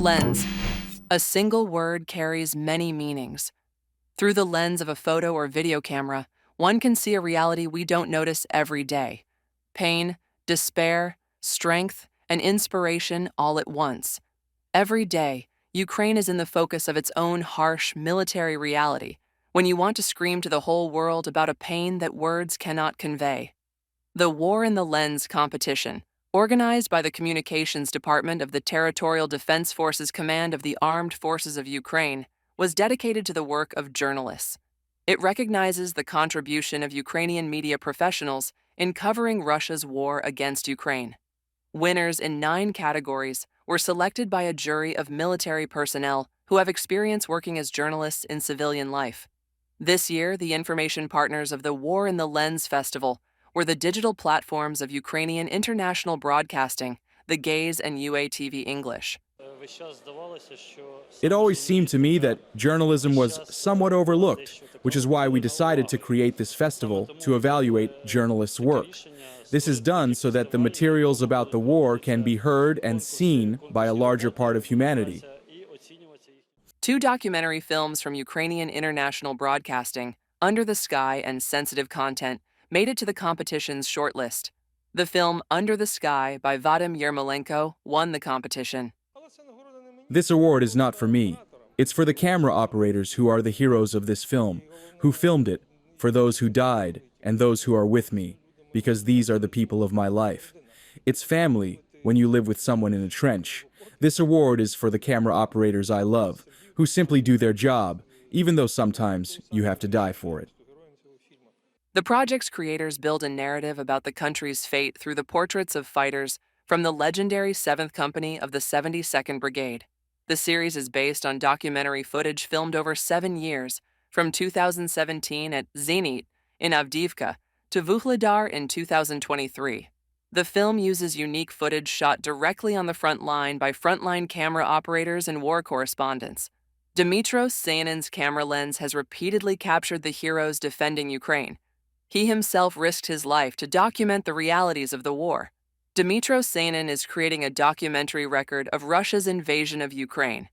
Lens. A single word carries many meanings. Through the lens of a photo or video camera, one can see a reality we don't notice every day. Pain, despair, strength, and inspiration all at once. Every day, Ukraine is in the focus of its own harsh military reality, when you want to scream to the whole world about a pain that words cannot convey. The War in the Lens competition, organized by the Communications Department of the Territorial Defense Forces Command of the Armed Forces of Ukraine, was dedicated to the work of journalists. It recognizes the contribution of Ukrainian media professionals in covering Russia's war against Ukraine. Winners in 9 categories were selected by a jury of military personnel who have experience working as journalists in civilian life. This year, the information partners of the War in the Lens Festival were the digital platforms of Ukrainian International Broadcasting, the Gaze and UATV English. It always seemed to me that journalism was somewhat overlooked, which is why we decided to create this festival to evaluate journalists' work. This is done so that the materials about the war can be heard and seen by a larger part of humanity. 2 documentary films from Ukrainian International Broadcasting, Under the Sky and Sensitive Content, made it to the competition's shortlist. The film Under the Sky by Vadim Yermolenko won the competition. This award is not for me. It's for the camera operators who are the heroes of this film, who filmed it, for those who died and those who are with me, because these are the people of my life. It's family when you live with someone in a trench. This award is for the camera operators I love, who simply do their job, even though sometimes you have to die for it. The project's creators build a narrative about the country's fate through the portraits of fighters from the legendary 7th Company of the 72nd Brigade. The series is based on documentary footage filmed over 7 years, from 2017 at Zenit in Avdiivka to Vuhledar in 2023. The film uses unique footage shot directly on the front line by frontline camera operators and war correspondents. Dmytro Sanin's camera lens has repeatedly captured the heroes defending Ukraine. He himself risked his life to document the realities of the war. Dmytro Sanin is creating a documentary record of Russia's invasion of Ukraine.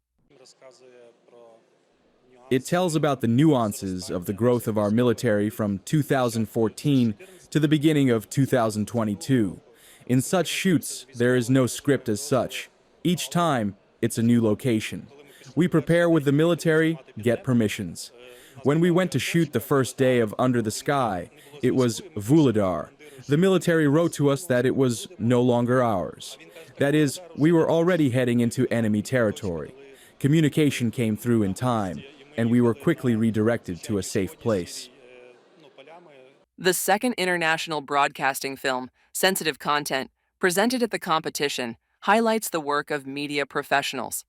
It tells about the nuances of the growth of our military from 2014 to the beginning of 2022. In such shoots, there is no script as such. Each time, it's a new location. We prepare with the military, get permissions. When we went to shoot the first day of Under the Sky, it was Vuhledar. The military wrote to us that it was no longer ours. That is, we were already heading into enemy territory. Communication came through in time, and we were quickly redirected to a safe place. The 2nd international broadcasting film, Sensitive Content, presented at the competition, highlights the work of media professionals.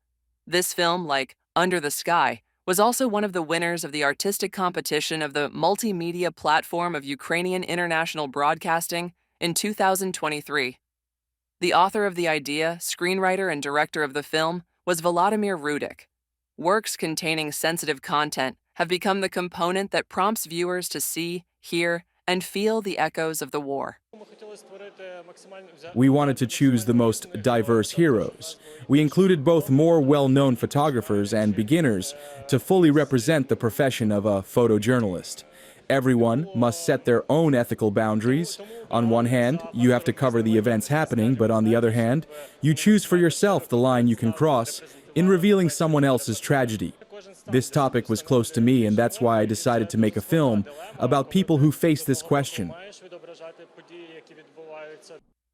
This film, like Under the Sky, was also one of the winners of the artistic competition of the Multimedia Platform of Ukrainian International Broadcasting in 2023. The author of the idea, screenwriter, and director of the film was Volodymyr Rudik. Works containing sensitive content have become the component that prompts viewers to see, hear, and feel the echoes of the war. We wanted to choose the most diverse heroes. We included both more well-known photographers and beginners to fully represent the profession of a photojournalist. Everyone must set their own ethical boundaries. On one hand, you have to cover the events happening, but on the other hand, you choose for yourself the line you can cross in revealing someone else's tragedy. This topic was close to me, and that's why I decided to make a film about people who face this question.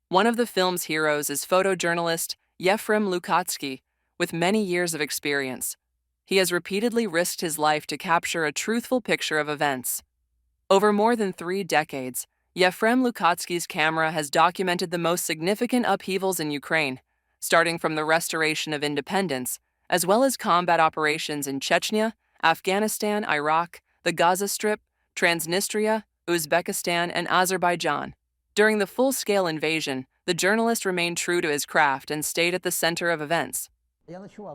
One of the film's heroes is photojournalist Yefrem Lukatsky, with many years of experience. He has repeatedly risked his life to capture a truthful picture of events. Over more than 3 decades, Yefrem Lukatsky's camera has documented the most significant upheavals in Ukraine, starting from the restoration of independence, as well as combat operations in Chechnya, Afghanistan, Iraq, the Gaza Strip, Transnistria, Uzbekistan, and Azerbaijan. During the full-scale invasion, the journalist remained true to his craft and stayed at the center of events.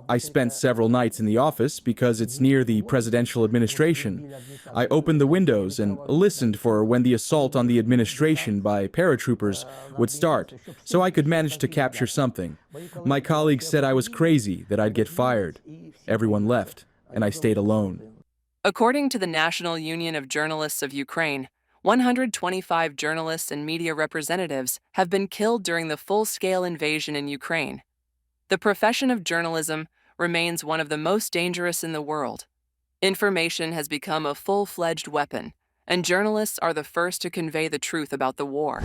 I spent several nights in the office because it's near the presidential administration. I opened the windows and listened for when the assault on the administration by paratroopers would start, so I could manage to capture something. My colleagues said I was crazy, that I'd get fired. Everyone left, and I stayed alone. According to the National Union of Journalists of Ukraine, 125 journalists and media representatives have been killed during the full-scale invasion in Ukraine. The profession of journalism remains one of the most dangerous in the world. Information has become a full-fledged weapon, and journalists are the first to convey the truth about the war.